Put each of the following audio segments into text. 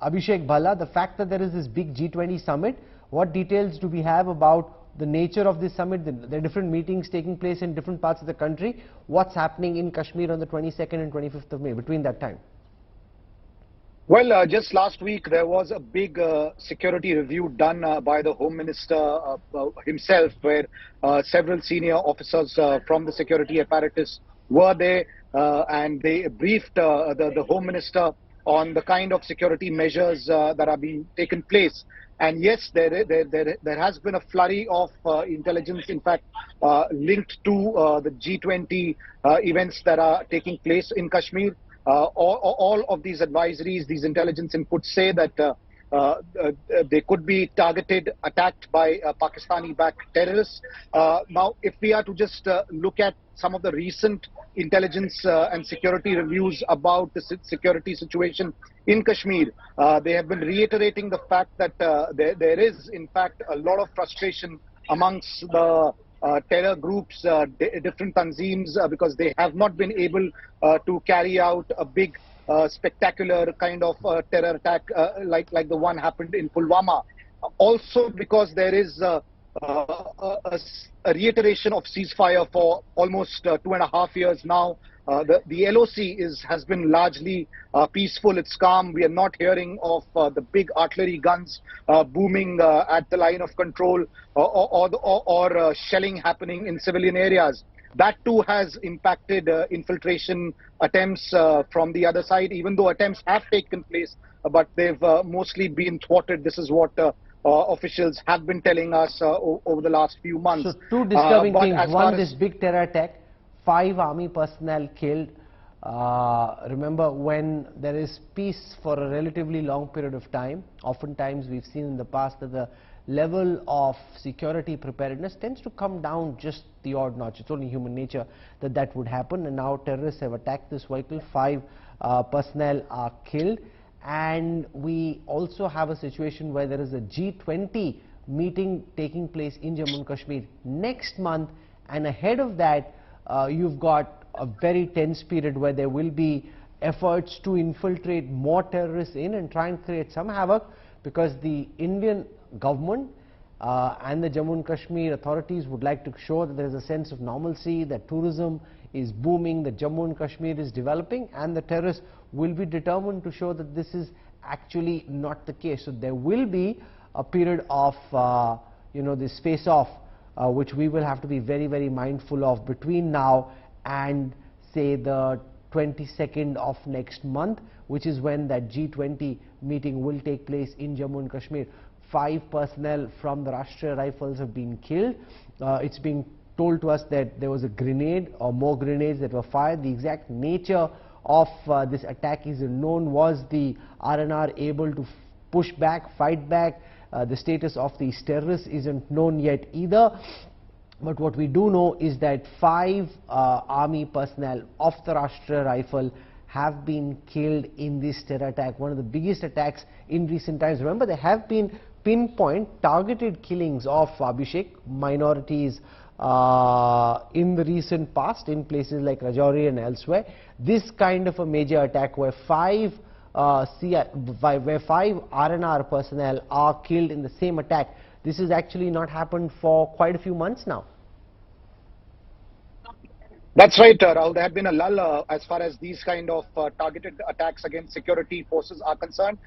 Abhishek Bhalla, the fact that there is this big G20 summit, what details do we have about the nature of this summit, the different meetings taking place in different parts of the country, what's happening in Kashmir on the 22nd and 25th of May, between that time? Well, just last week there was a big security review done by the Home Minister himself, where several senior officers from the security apparatus were there, and they briefed the Home Minister on the kind of security measures that are being taken place. And yes, there has been a flurry of intelligence, in fact, linked to the G20 events that are taking place in Kashmir. All of these advisories, these intelligence inputs say that they could be targeted, attacked by Pakistani-backed terrorists. Now, if we are to just look at some of the recent intelligence and security reviews about the security situation in Kashmir, they have been reiterating the fact that there is, in fact, a lot of frustration amongst the terror groups, different tanzeems, because they have not been able to carry out a big, spectacular kind of terror attack like the one happened in Pulwama. Also because there is a reiteration of ceasefire for almost 2.5 years now. The LOC has been largely peaceful, it's calm. We are not hearing of the big artillery guns booming at the line of control, or shelling happening in civilian areas. That too has impacted infiltration attempts from the other side, even though attempts have taken place, but they've mostly been thwarted. This is what officials have been telling us over the last few months. So two disturbing things. One, this big terror attack, 5 army personnel killed. Remember, when there is peace for a relatively long period of time, oftentimes we've seen in the past that the level of security preparedness tends to come down just the odd notch. It's only human nature that that would happen, and now terrorists have attacked this vehicle. 5 personnel are killed, and we also have a situation where there is a G20 meeting taking place in Jammu and Kashmir next month, and ahead of that you've got a very tense period where there will be efforts to infiltrate more terrorists in and try and create some havoc, because the Indian government and the Jammu and Kashmir authorities would like to show that there is a sense of normalcy, that tourism is booming, that Jammu and Kashmir is developing, and the terrorists will be determined to show that this is actually not the case. So there will be a period of this face-off which we will have to be very, very mindful of between now and say the 22nd of next month, which is when that G20 meeting will take place in Jammu and Kashmir. 5 personnel from the Rashtriya Rifles have been killed. It's being told to us that there was a grenade or more grenades that were fired. The exact nature of this attack is unknown. Was the RNR able to push back, fight back? The status of these terrorists isn't known yet either. But what we do know is that 5 army personnel of the Rashtriya Rifle have been killed in this terror attack, one of the biggest attacks in recent times. Remember, there have been pinpoint targeted killings of Abhishek minorities in the recent past in places like Rajouri and elsewhere. This kind of a major attack where 5 RNR personnel are killed in the same attack, this has actually not happened for quite a few months now. That's right, Rahul. There had been a lull as far as these kind of targeted attacks against security forces are concerned.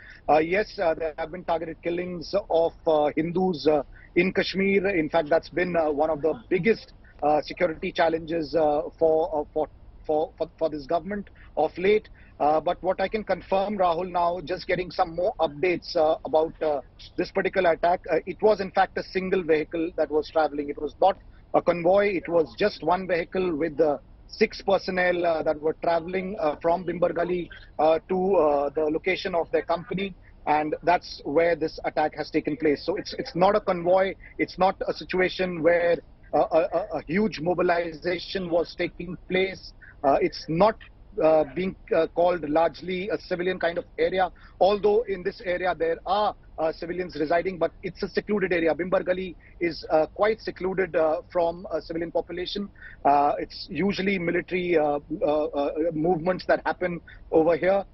Yes, there have been targeted killings of Hindus in Kashmir. In fact, that's been one of the biggest security challenges for this government of late. But what I can confirm, Rahul, now just getting some more updates about this particular attack. It was in fact a single vehicle that was traveling. It was not a convoy. It was just one vehicle with 6 personnel that were traveling from Bhimber Gali to the location of their company. And that's where this attack has taken place. So it's not a convoy. It's not a situation where a huge mobilization was taking place. It's not being called largely a civilian kind of area, although in this area there are civilians residing, but it's a secluded area. Bhimber Gali is quite secluded from civilian population. It's usually military movements that happen over here.